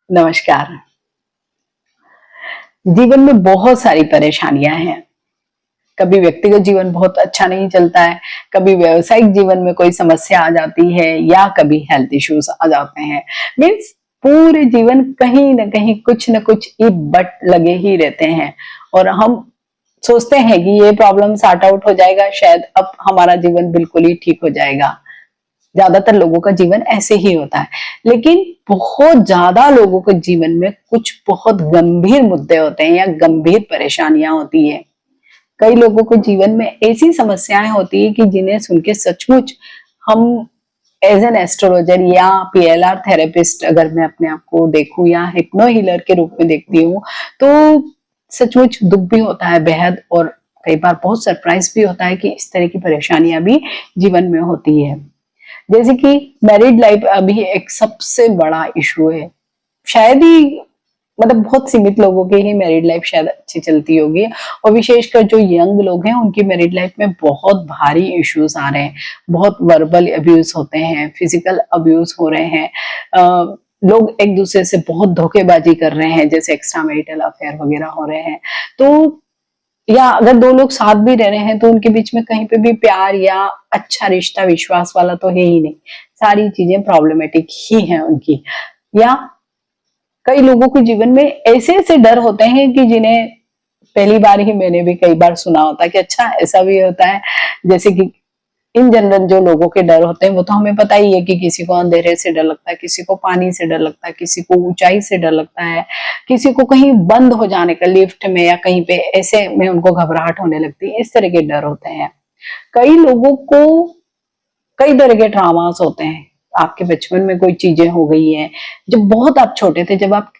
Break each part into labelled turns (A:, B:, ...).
A: नमस्कार। जीवन में बहुत सारी परेशानियां हैं। कभी व्यक्तिगत जीवन बहुत अच्छा नहीं चलता है, कभी व्यावसायिक जीवन में कोई समस्या आ जाती है या कभी हेल्थ इश्यूज आ जाते हैं। मीन्स पूरे जीवन कहीं न कहीं कुछ न कुछ इफ बट लगे ही रहते हैं और हम सोचते हैं कि ये प्रॉब्लम सॉर्ट आउट हो जाएगा, शायद अब हमारा जीवन बिल्कुल ही ठीक हो जाएगा। ज्यादातर लोगों का जीवन ऐसे ही होता है, लेकिन बहुत ज्यादा लोगों के जीवन में कुछ बहुत गंभीर मुद्दे होते हैं या गंभीर परेशानियां होती है। कई लोगों को जीवन में ऐसी समस्याएं होती है कि जिन्हें सुन के सचमुच हम एज एन एस्ट्रोलॉजर या पीएलआर थेरेपिस्ट अगर मैं अपने आप को देखूं या हिप्नो हीलर के रूप में देखती हूँ, तो सचमुच दुख भी होता है बेहद, और कई बार बहुत सरप्राइज भी होता है कि इस तरह की परेशानियां भी जीवन में होती है। जैसे कि मैरिड लाइफ अभी एक सबसे बड़ा इशू है। शायद ही मतलब बहुत सीमित लोगों की ही मैरिड लाइफ शायद अच्छी चलती होगी, और विशेषकर जो यंग लोग हैं उनकी मैरिड लाइफ में बहुत भारी इश्यूज आ रहे हैं। बहुत वर्बल अब्यूज होते हैं, फिजिकल अब्यूज हो रहे हैं, लोग एक दूसरे से बहुत धोखेबाजी कर रहे हैं, जैसे एक्स्ट्रा मैरिटल अफेयर वगैरह हो रहे हैं। तो या अगर दो लोग साथ भी रह रहे हैं तो उनके बीच में कहीं पे भी प्यार या अच्छा रिश्ता विश्वास वाला तो है ही नहीं। सारी चीजें प्रॉब्लमेटिक ही हैं उनकी। या कई लोगों के जीवन में ऐसे ऐसे डर होते हैं कि जिन्हें पहली बार ही मैंने भी कई बार सुना होता है कि अच्छा ऐसा भी होता है। जैसे कि इन जनरल जो लोगों के डर होते हैं वो तो हमें पता ही है कि किसी को अंधेरे से डर लगता है, किसी को पानी से डर लगता है, किसी को ऊंचाई से डर लगता है, किसी को कहीं बंद हो जाने का लिफ्ट में या कहीं पे ऐसे में उनको घबराहट होने लगती है। इस तरह के डर होते हैं। कई लोगों को कई तरह के ट्रामास होते हैं। आपके बचपन में कोई चीजें हो गई हैं, जब बहुत आप छोटे थे, जब आप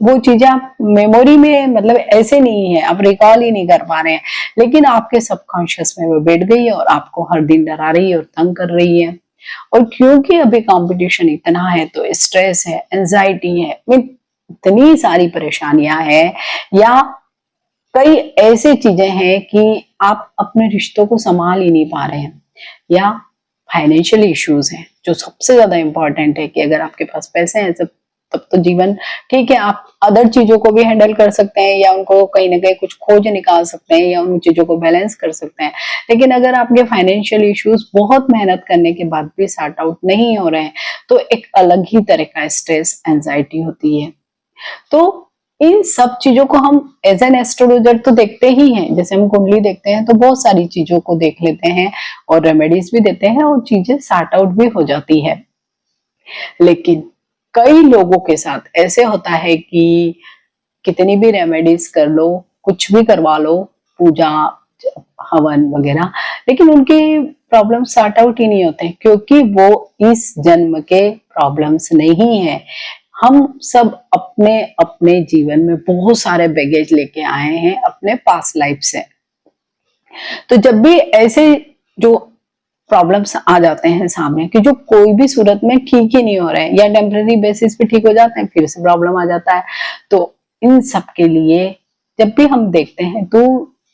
A: वो चीजें आप मेमोरी में मतलब ऐसे नहीं है, आप रिकॉल ही नहीं कर पा रहे हैं, लेकिन आपके सबकॉन्शियस में वो बैठ गई है और आपको हर दिन डरा रही है और तंग कर रही है। और क्योंकि अभी कंपटीशन इतना है तो स्ट्रेस है, एंजाइटी है, इतनी सारी परेशानियां हैं, या कई ऐसी चीजें हैं कि आप अपने रिश्तों को संभाल ही नहीं पा रहे हैं, या फाइनेंशियल इश्यूज हैं जो सबसे ज्यादा इंपॉर्टेंट है कि अगर आपके पास पैसे हैं सब तब तो जीवन ठीक है, आप अदर चीजों को भी हैंडल कर सकते हैं या उनको कहीं ना कहीं कुछ खोज निकाल सकते हैं या उन चीजों को बैलेंस कर सकते हैं। लेकिन अगर आपके फाइनेंशियल इश्यूज बहुत मेहनत करने के बाद भी सॉर्ट आउट नहीं हो रहे हैं तो एक अलग ही तरह का स्ट्रेस एंजाइटी होती है। तो इन सब चीजों को हम एज एन एस्ट्रोलॉजर तो देखते ही हैं, जैसे हम कुंडली देखते हैं तो बहुत सारी चीजों को देख लेते हैं और रेमेडीज भी देते हैं और चीजें सॉर्ट आउट भी हो जाती है। लेकिन कई लोगों के साथ ऐसे होता है कि कितनी भी रेमेडीज कर लो, कुछ भी करवा लो, पूजा हवन वगैरह, लेकिन उनके प्रॉब्लम सॉर्ट आउट ही नहीं होते क्योंकि वो इस जन्म के प्रॉब्लम्स नहीं है। हम सब अपने अपने जीवन में बहुत सारे बैगेज लेके आए हैं अपने पास्ट लाइफ से। तो जब भी ऐसे जो प्रॉब्लम्स आ जाते हैं सामने कि जो कोई भी सूरत में ठीक ही नहीं हो रहे हैं या टेम्पररी बेसिस पे ठीक हो जाते हैं, फिर से प्रॉब्लम आ जाता है। तो इन सब के लिए जब भी हम देखते हैं तो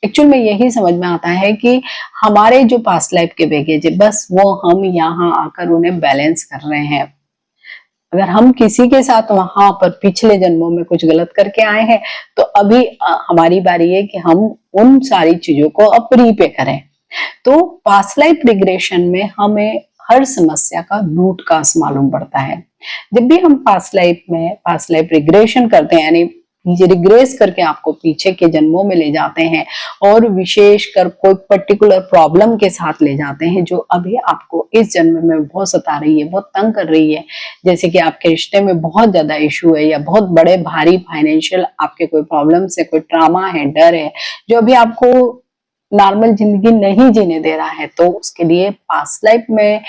A: एक्चुअल में यही समझ में आता है कि हमारे जो पास्ट लाइफ के बैगेज है बस वो हम यहाँ आकर उन्हें बैलेंस कर रहे हैं। अगर हम किसी के साथ वहां पर पिछले जन्मों में कुछ गलत करके आए हैं तो अभी हमारी बारी है कि हम उन सारी चीजों को अब रीपे करें। तो पास्ट लाइफ रिग्रेशन में हमें हर समस्या का रूट काज मालूम पड़ता है। जब भी हम पास्ट लाइफ रिग्रेशन करते हैं, यानी रिग्रेस करके आपको पीछे के जन्मों में ले जाते हैं और विशेषकर कोई पर्टिकुलर प्रॉब्लम के साथ ले जाते हैं जो अभी आपको इस जन्म में बहुत सता रही है, बहुत तंग कर रही है। जैसे कि आपके रिश्ते में बहुत ज्यादा इशू है या बहुत बड़े भारी फाइनेंशियल आपके कोई प्रॉब्लम्स है, कोई ट्रामा है, डर है जो अभी आपको नॉर्मल जिंदगी नहीं जीने दे रहा है, तो उसके लिए पास्ट लाइफ में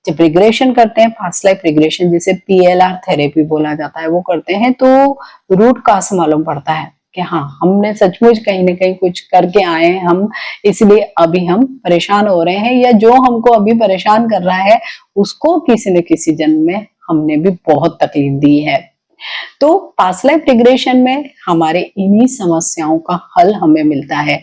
A: जब रिग्रेशन करते हैं, पास्ट लाइफ रिग्रेशन जिसे पीएलआर थेरेपी बोला जाता है, वो करते हैं तो रूट काज मालूम पड़ता है कि हाँ हमने सचमुच कहीं ना कहीं कुछ करके आए हैं हम, इसलिए अभी हम परेशान हो रहे हैं, या जो हमको अभी परेशान कर रहा है उसको किसी न किसी जन्म में हमने भी बहुत तकलीफ दी है। तो पास्ट लाइफ रिग्रेशन में हमारे इन्हीं समस्याओं का हल हमें मिलता है।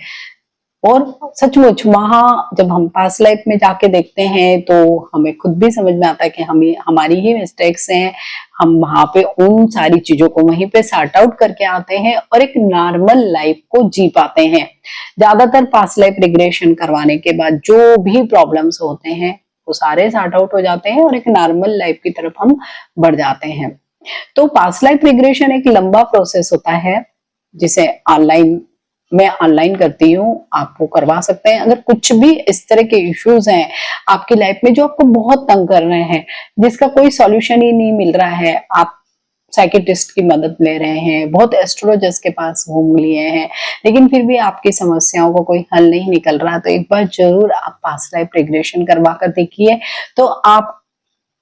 A: और सचमुच वहां जब हम पास्ट लाइफ में जाके देखते हैं तो हमें खुद भी समझ में आता है कि हमें हमारी ही मिस्टेक्स हैं। हम वहां पे उन सारी चीजों को वहीं पे सॉर्ट आउट करके आते हैं और एक नॉर्मल लाइफ को जी पाते हैं। ज्यादातर पास्ट लाइफ रिग्रेशन करवाने के बाद जो भी प्रॉब्लम्स होते हैं वो सारे सॉर्ट आउट हो जाते हैं और एक नॉर्मल लाइफ की तरफ हम बढ़ जाते हैं। तो पास्ट लाइफ रिग्रेशन एक लंबा प्रोसेस होता है जिसे मैं ऑनलाइन करती हूँ, आपको करवा सकते हैं। अगर कुछ भी इस तरह के इश्यूज हैं आपकी लाइफ में जो आपको बहुत तंग कर रहे हैं, जिसका कोई सॉल्यूशन ही नहीं मिल रहा है, आप साइकियाट्रिस्ट की मदद ले रहे हैं, बहुत एस्ट्रोलॉजर्स के पास घूम लिए हैं, लेकिन फिर भी आपकी समस्याओं को कोई हल नहीं निकल रहा, तो एक बार जरूर आप पास्ट लाइफ रिग्रेशन करवा कर देखिए। तो आप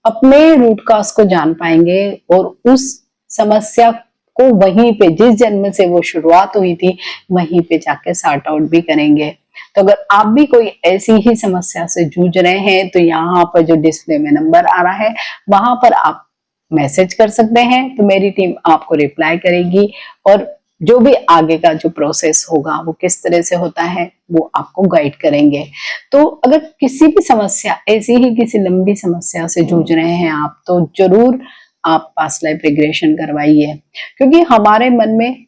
A: अपने रूट कॉज को जान पाएंगे और उस समस्या को वहीं पे जिस जन्म से वो शुरुआत हुई थी वहीं पे जाके सॉर्ट आउट भी करेंगे। तो अगर आप भी कोई ऐसी ही समस्या से जूझ रहे हैं तो यहाँ पर जो डिस्प्ले में नंबर आ रहा है वहां पर आप मैसेज कर सकते हैं, तो मेरी टीम आपको रिप्लाई करेगी और जो भी आगे का जो प्रोसेस होगा वो किस तरह से होता है वो आपको गाइड करेंगे। तो अगर किसी भी समस्या, ऐसी ही किसी लंबी समस्या से जूझ रहे हैं आप, तो जरूर आप पास्ट लाइफ रिग्रेशन करवाइए, क्योंकि हमारे मन में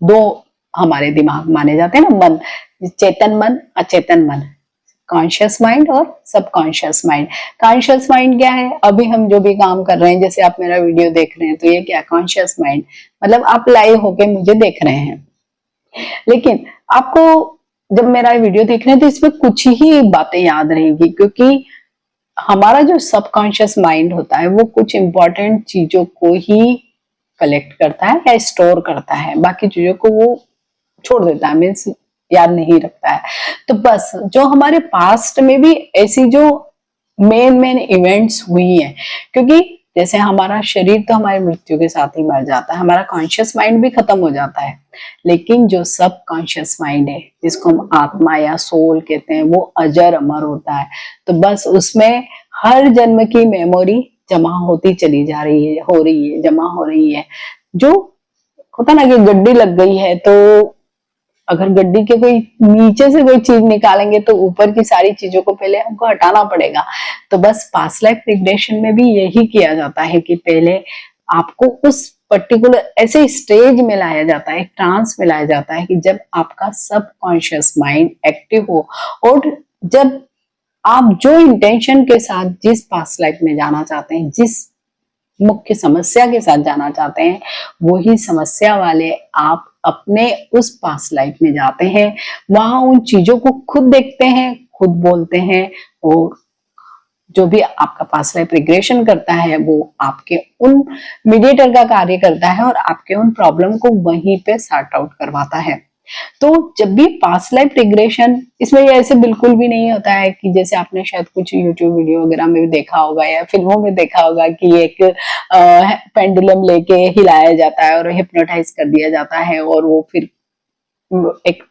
A: दो हमारे दिमाग माने जाते हैं ना, मन, चेतन मन, अचेतन मन, कॉन्शियस माइंड और सबकॉन्शियस माइंड। कॉन्शियस माइंड क्या है? अभी हम जो भी काम कर रहे हैं, जैसे आप मेरा वीडियो देख रहे हैं तो ये क्या, कॉन्शियस माइंड, मतलब आप लाइव होके मुझे देख रहे हैं। लेकिन आपको जब मेरा वीडियो देख रहे हैं तो इसमें कुछ ही बातें याद रहेगी, क्योंकि हमारा जो सबकॉन्शियस माइंड होता है वो कुछ इंपॉर्टेंट चीजों को ही कलेक्ट करता है या स्टोर करता है, बाकी चीजों को वो छोड़ देता है, मीन्स याद नहीं रखता है। तो बस जो हमारे पास्ट में भी ऐसी जो मेन इवेंट्स हुई हैं, क्योंकि जैसे हमारा शरीर तो हमारी मृत्यु के साथ ही मर जाता है, हमारा कॉन्शियस माइंड भी खत्म हो जाता है, लेकिन जो सब कॉन्शियस माइंड है जिसको हम आत्मा या सोल कहते हैं वो अजर अमर होता है। तो बस उसमें हर जन्म की मेमोरी जमा होती चली जा रही है, हो रही है, जमा हो रही है। जो होता ना कि गड्डी लग गई है, तो अगर गड्डी के कोई नीचे से कोई चीज निकालेंगे तो ऊपर की सारी चीजों को पहले हमको हटाना पड़ेगा। तो बस पास्ट लाइफ रिग्रेशन में भी यही किया जाता है कि पहले आपको उस पर्टिकुलर ऐसे स्टेज में लाया जाता है, ट्रांस में लाया जाता है कि जब आपका सबकॉन्शियस माइंड एक्टिव हो, और जब आप जो इंटेंशन के साथ जिस पास्ट लाइफ में जाना चाहते हैं, जिस मुख्य समस्या के साथ जाना चाहते हैं, वही समस्या वाले आप अपने उस पास्ट लाइफ में जाते हैं, वहां उन चीजों को खुद देखते हैं, खुद बोलते हैं, और जो भी आपका पास्ट लाइफ रिग्रेशन करता है वो आपके उन मीडिएटर का कार्य करता है और आपके उन प्रॉब्लम को वहीं पे सॉर्ट आउट करवाता है। तो जब भी पास्ट लाइफ रिग्रेशन, इसमें ये ऐसे बिल्कुल भी नहीं होता है कि जैसे आपने शायद कुछ यूट्यूब वीडियो वगैरह में भी देखा होगा या फिल्मों में देखा होगा कि एक पेंडुलम लेके हिलाया जाता है और हिप्नोटाइज कर दिया जाता है और वो फिर एक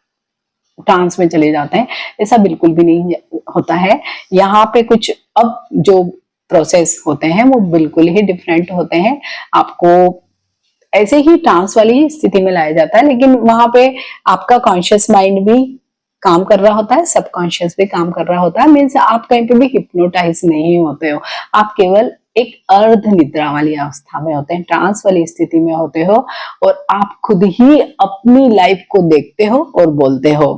A: ट्रांस में चले जाते हैं। ऐसा बिल्कुल भी नहीं होता है। यहाँ पे कुछ अब जो प्रोसेस होते हैं वो बिल्कुल ही डिफरेंट होते हैं। आपको ऐसे ही ट्रांस वाली स्थिति में लाया जाता है, लेकिन वहां पे आपका कॉन्शियस माइंड भी काम कर रहा होता है, सबकॉन्शियस भी काम कर रहा होता है। मीन्स आप कहीं पे भी हिप्नोटाइज नहीं होते हो, आप केवल एक अर्ध निद्रा वाली अवस्था में होते हैं, ट्रांस वाली स्थिति में होते हो, और आप खुद ही अपनी लाइफ को देखते हो और बोलते हो।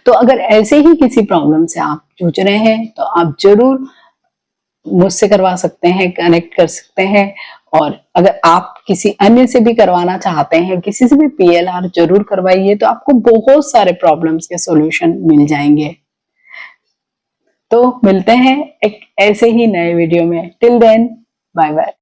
A: तो अगर ऐसे ही किसी प्रॉब्लम से आप जूझ रहे हैं तो आप जरूर मुझसे करवा सकते हैं, कनेक्ट कर सकते हैं। और अगर आप किसी अन्य से भी करवाना चाहते हैं, किसी से भी PLR जरूर करवाइए, तो आपको बहुत सारे प्रॉब्लम्स के सॉल्यूशन मिल जाएंगे। तो मिलते हैं एक ऐसे ही नए वीडियो में। Till then, bye bye.